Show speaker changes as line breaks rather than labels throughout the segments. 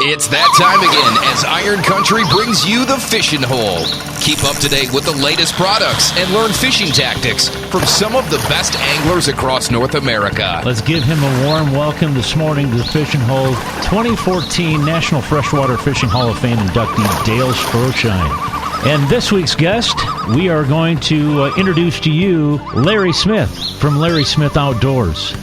It's that time again as Iron Country brings you the Fishin Hole. Keep up to date with the latest products and learn fishing tactics from some of the best anglers across North America.
Let's give him a warm welcome this morning to the Fishin Hole 2014 National Freshwater Fishing Hall of Fame inductee Dale Stroshine. And this week's guest, we are going to introduce to you Larry Smith from Larry Smith Outdoors.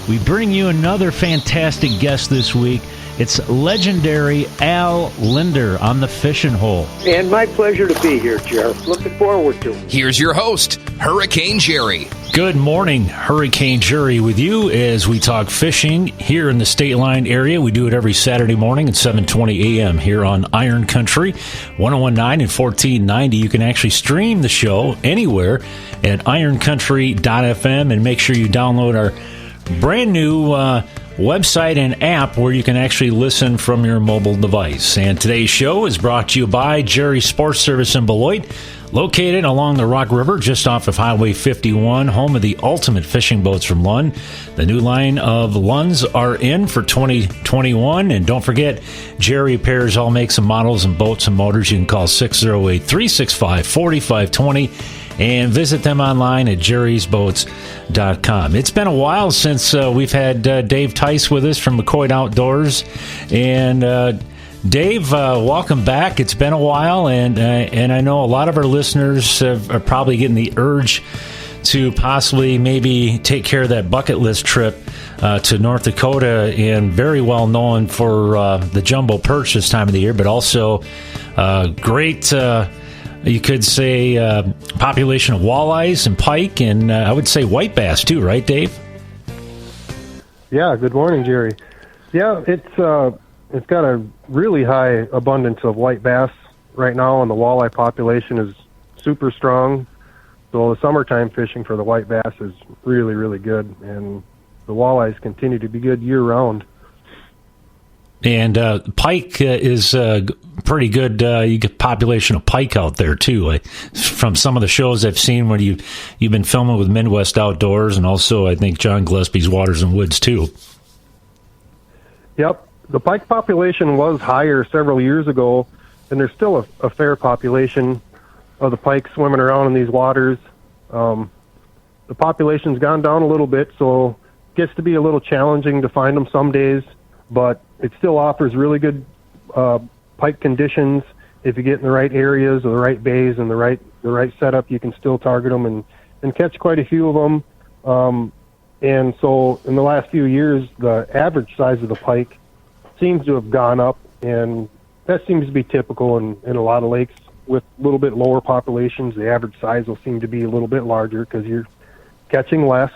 We bring you another fantastic guest this week. It's legendary Al Linder on the Fishin Hole.
And my pleasure to be here, Jeff. Looking forward to it.
Here's your host, Hurricane Jerry.
Good morning, Hurricane Jerry, with you as we talk fishing here in the State Line area. We do it every Saturday morning at 7:20 a.m. here on Iron Country, 1019 and 1490. You can actually stream the show anywhere at ironcountry.fm, and make sure you download our brand new website and app where you can actually listen from your mobile device. And today's show is brought to you by Jerry's Sports Service in Beloit, located along the Rock River just off of Highway 51, home of the ultimate fishing boats from Lund. The new line of Lunds are in for 2021. And don't forget, Jerry repairs all makes and models and boats and motors. You can call 608-365-4520 and visit them online at jerrysboats.com. It's been a while since we've had Dave Tice with us from McQuoid Outdoors. And Dave, welcome back. It's been a while, and I know a lot of our listeners are probably getting the urge to possibly maybe take care of that bucket list trip to North Dakota, and very well known for the jumbo perch this time of the year, but also great... you could say population of walleyes and pike, and I would say white bass too, right, Dave?
Yeah, good morning, Jerry. Yeah, it's got a really high abundance of white bass right now, and the walleye population is super strong. So the summertime fishing for the white bass is really, really good, and the walleyes continue to be good year-round. And
pike is pretty good. You get population of pike out there too. From some of the shows I've seen where you've been filming with McQuoid Outdoors, and also I think John Gillespie's Waters and Woods too.
Yep, the pike population was higher several years ago, and there's still a fair population of the pike swimming around in these waters. The population's gone down a little bit, so it gets to be a little challenging to find them some days, but it still offers really good pike conditions. If you get in the right areas or the right bays and the right setup, you can still target them and catch quite a few of them. And so in the last few years, the average size of the pike seems to have gone up, and that seems to be typical in a lot of lakes with a little bit lower populations. The average size will seem to be a little bit larger because you're catching less.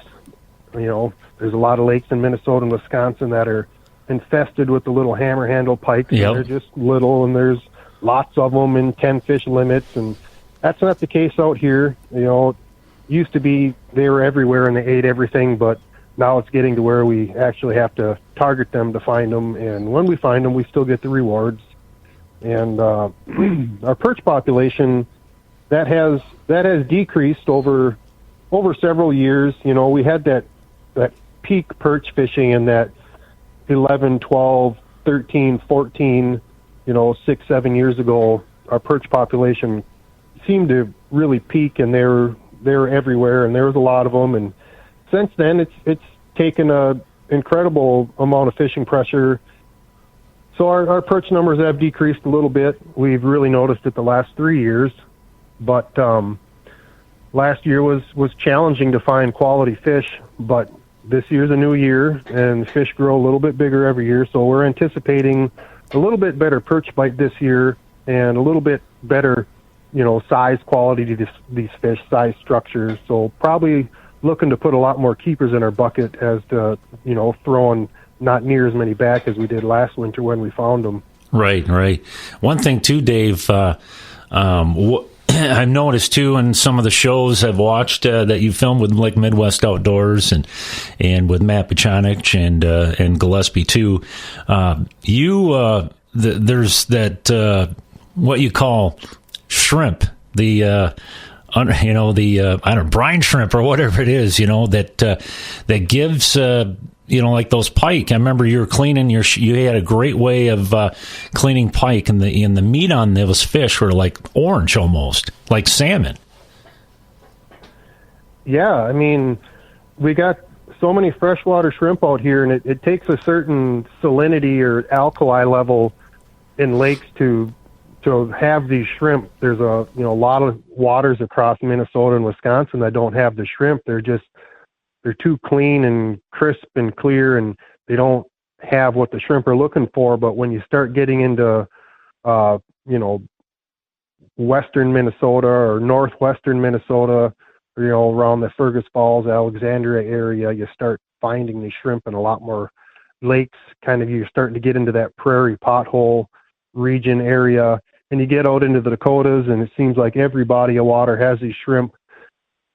You know, there's a lot of lakes in Minnesota and Wisconsin that are infested with the little hammer handle pikes.
Yep.
They're just little, and there's lots of them in 10 fish limits, and that's not the case out here. You know, it used to be they were everywhere and they ate everything, but now it's getting to where we actually have to target them to find them, and when we find them, we still get the rewards. And our perch population, that has decreased over several years. You know, we had that peak perch fishing in that 11, 12, 13, 14, 6-7 years ago. Our perch population seemed to really peak, and they were everywhere, and there was a lot of them. And since then, it's taken a incredible amount of fishing pressure. So our perch numbers have decreased a little bit. We've really noticed it the last 3 years, but last year was challenging to find quality fish, but this year's a new year, and fish grow a little bit bigger every year, so we're anticipating a little bit better perch bite this year and a little bit better, size quality to these fish, size structures. So probably looking to put a lot more keepers in our bucket as to, throwing not near as many back as we did last winter when we found them. Right.
One thing too, Dave, I've noticed too in some of the shows I've watched that you filmed with like McQuoid Outdoors and with Matt Pachanich and Gillespie too. There's that what you call shrimp, the brine shrimp or whatever it is, that gives like those pike. I remember you were cleaning you had a great way of cleaning pike, and the meat on those fish were like orange almost, like salmon.
Yeah, I mean, we got so many freshwater shrimp out here, and it takes a certain salinity or alkali level in lakes to have these shrimp. There's a lot of waters across Minnesota and Wisconsin that don't have the shrimp. They're too clean and crisp and clear, and they don't have what the shrimp are looking for. But when you start getting into western Minnesota or northwestern Minnesota, around the Fergus Falls, Alexandria area, you start finding these shrimp in a lot more lakes. Kind of, you're starting to get into that prairie pothole region area, and you get out into the Dakotas, and it seems like every body of water has these shrimp.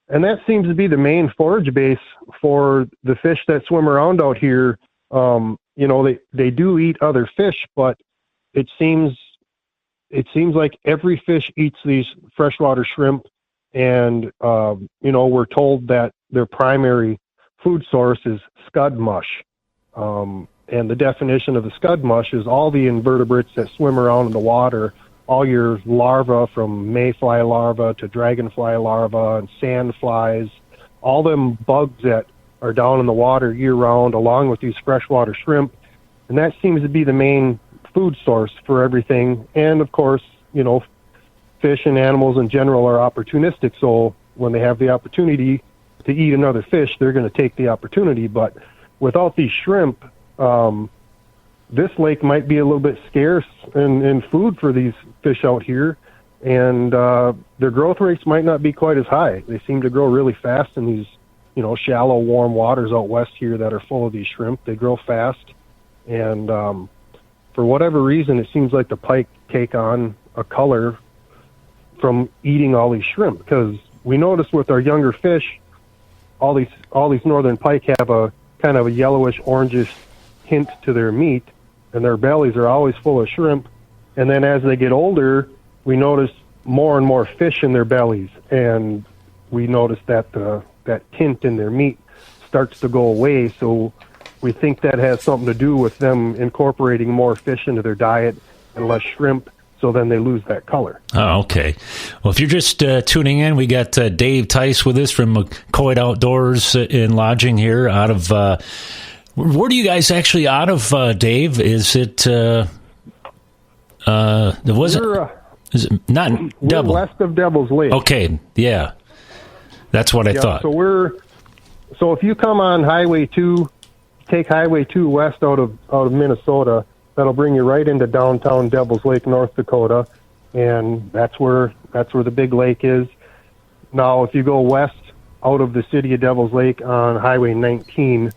And that seems to be the main forage base for the fish that swim around out here. They do eat other fish, but it seems like every fish eats these freshwater shrimp. And, we're told that their primary food source is scud mush. And the definition of the scud mush is all the invertebrates that swim around in the water, all your larvae, from mayfly larvae to dragonfly larvae and sandflies, all them bugs that are down in the water year round, along with these freshwater shrimp. And that seems to be the main food source for everything. And of course, fish and animals in general are opportunistic. So when they have the opportunity to eat another fish, they're going to take the opportunity. But without these shrimp, this lake might be a little bit scarce in food for these fish out here, and their growth rates might not be quite as high. They seem to grow really fast in these, shallow, warm waters out west here that are full of these shrimp. They grow fast, and for whatever reason, it seems like the pike take on a color from eating all these shrimp, because we notice with our younger fish, all these northern pike have a kind of a yellowish, orangish hint to their meat, and their bellies are always full of shrimp. And then as they get older, we notice more and more fish in their bellies, and we notice that that tint in their meat starts to go away. So we think that has something to do with them incorporating more fish into their diet and less shrimp. So then they lose that color.
Oh, okay. Well, if you're just tuning in, we got Dave Tice with us from McQuoid Outdoors in Lodging here out of... where do you guys actually out of, Dave? Is it... is it not Devil?
We're west of Devil's Lake.
Okay, yeah. That's what I thought.
So if you come on Highway 2, take Highway 2 west out of Minnesota, that'll bring you right into downtown Devil's Lake, North Dakota, and that's where the big lake is. Now, if you go west out of the city of Devil's Lake on Highway 19,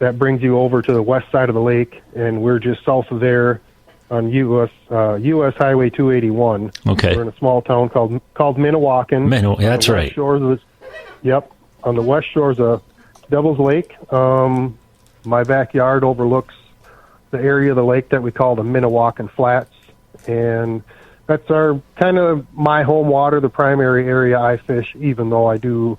that brings you over to the west side of the lake, and we're just south of there on US Highway 281.
Okay.
We're in a small town called Minnewacan.
Yeah, that's right.
On the west shores of Devil's Lake. My backyard overlooks the area of the lake that we call the Minnewacan Flats, and that's my home water, the primary area I fish, even though I do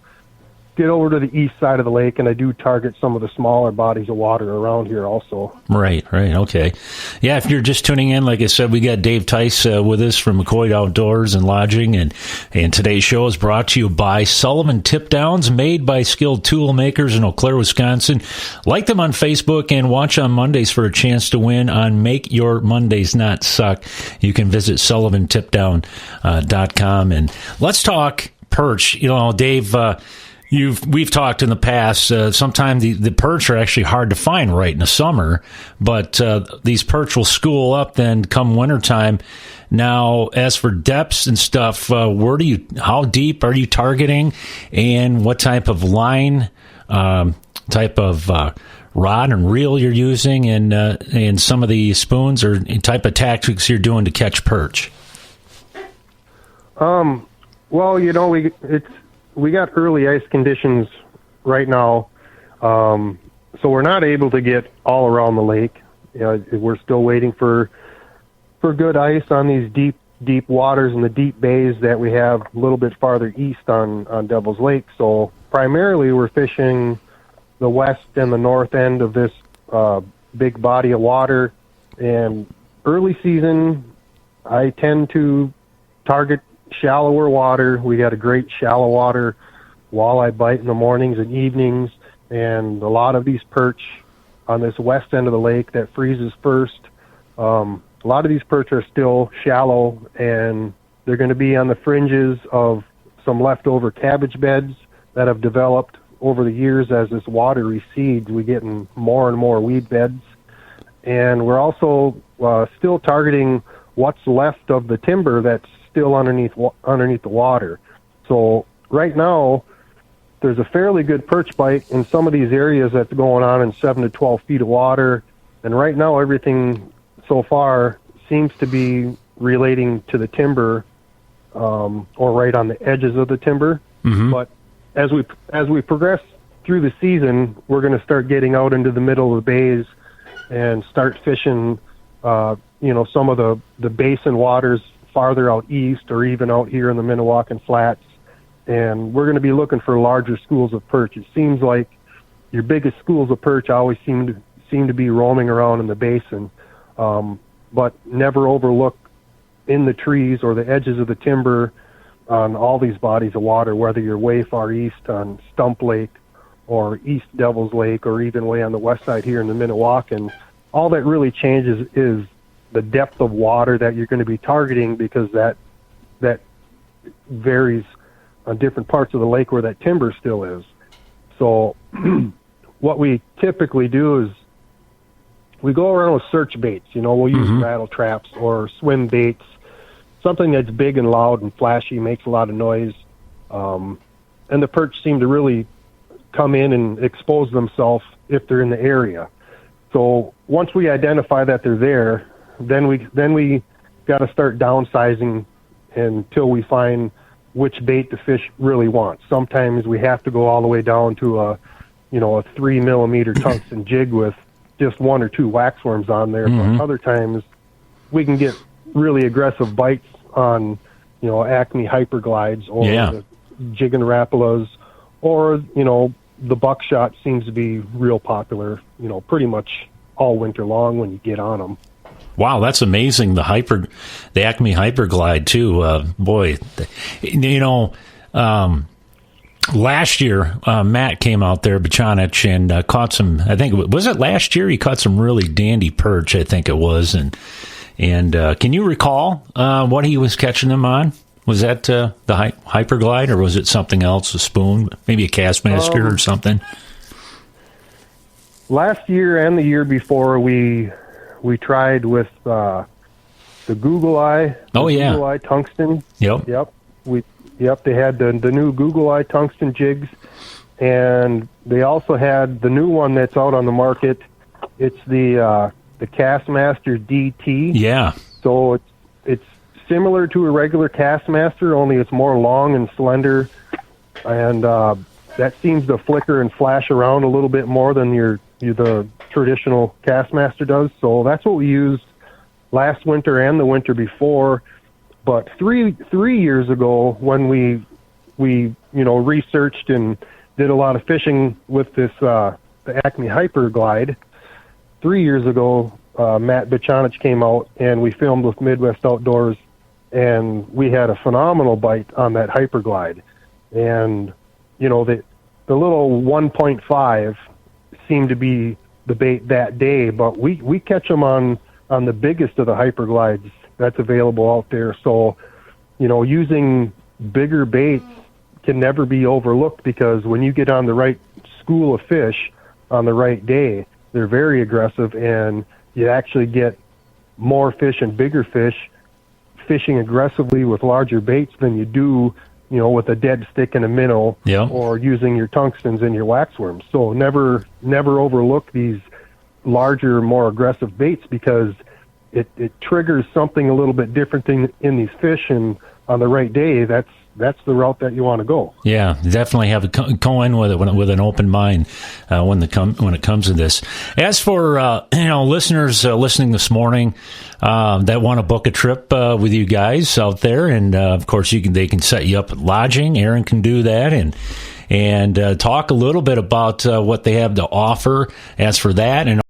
get over to the east side of the lake, and I do target some of the smaller bodies of water around here also.
Right, okay. Yeah, if you're just tuning in, like I said, we got Dave Tice with us from McQuoid Outdoors and Lodging, and today's show is brought to you by Sullivan Tip Downs, made by skilled tool makers in Eau Claire, Wisconsin. Like them on Facebook and watch on Mondays for a chance to win on Make Your Mondays Not Suck. You can visit sullivantipdown.com, and let's talk perch. Dave, we've talked in the past, sometimes the perch are actually hard to find right in the summer, but these perch will school up then come wintertime. Now, as for depths and stuff, how deep are you targeting, and what type of line, type of rod and reel you're using, and some of the spoons or type of tactics you're doing to catch perch?
Well, we got early ice conditions right now, so we're not able to get all around the lake. We're still waiting for good ice on these deep waters and the deep bays that we have a little bit farther east on Devil's Lake. So primarily we're fishing, the west and the north end of this big body of water. And early season, I tend to target shallower water. We got a great shallow water walleye bite in the mornings and evenings, and a lot of these perch on this west end of the lake that freezes first. A lot of these perch are still shallow, and they're going to be on the fringes of some leftover cabbage beds that have developed over the years. As this water recedes, we get in more and more weed beds. And we're also still targeting what's left of the timber that's still underneath the water. So right now, there's a fairly good perch bite in some of these areas that's going on in 7 to 12 feet of water. And right now, everything so far seems to be relating to the timber, or right on the edges of the timber. Mm-hmm. But as we progress through the season, we're going to start getting out into the middle of the bays and start fishing, some of the basin waters farther out east, or even out here in the Minnewacan Flats. And we're going to be looking for larger schools of perch. It seems like your biggest schools of perch always seem to be roaming around in the basin, but never overlook in the trees or the edges of the timber on all these bodies of water, whether you're way far east on Stump Lake or East Devil's Lake, or even way on the west side here in the Minnewacan. All that really changes is the depth of water that you're going to be targeting, because that varies on different parts of the lake where that timber still is. So what we typically do is we go around with search baits. We'll use rattle traps or swim baits, something that's big and loud and flashy, makes a lot of noise. And the perch seem to really come in and expose themselves if they're in the area. So once we identify that they're there, then we got to start downsizing until we find which bait the fish really want. Sometimes we have to go all the way down to a 3 millimeter tungsten jig with just 1 or 2 waxworms on there. Mm-hmm. But other times we can get really aggressive bites on, Acme hyperglides or the jig and rapalas, or, the buckshot seems to be real popular, pretty much all winter long when you get on them.
Wow, that's amazing. The Acme hyperglide too. Last year, Matt came out there, Bachanich, and caught some. I think was it last year? He caught some really dandy perch. I think it was. And can you recall what he was catching them on? Was that the hyperglide, or was it something else? A spoon, maybe a Castmaster or something?
Last year and the year before, we tried with the Google Eye. Google Eye tungsten. Yep. They had the new Google Eye tungsten jigs, and they also had the new one that's out on the market. It's the Castmaster DT. Yeah. So it's similar to a regular Castmaster, only it's more long and slender, and that seems to flicker and flash around a little bit more than the traditional Castmaster does. So that's what we used last winter and the winter before. But three years ago, when we researched and did a lot of fishing with this the Acme hyperglide, 3 years ago, Matt Bachanich came out and we filmed with Midwest Outdoors, and we had a phenomenal bite on that hyperglide. And the little 1.5 seemed to be the bait that day, but we catch them on the biggest of the hyperglides that's available out there. So, using bigger baits can never be overlooked, because when you get on the right school of fish on the right day, they're very aggressive, and you actually get more fish and bigger fish fishing aggressively with larger baits than you do, with a dead stick and a minnow, or using your tungstens and your waxworms. So never overlook these larger, more aggressive baits, because it triggers something a little bit different in these fish, and on the right day, that's the route that you want to go. Yeah,
definitely have to go in with it with an open mind when it comes to this. As for listeners listening this morning that want to book a trip with you guys out there, and of course they can set you up at lodging. Aaron can do that, and talk a little bit about what they have to offer as for that, and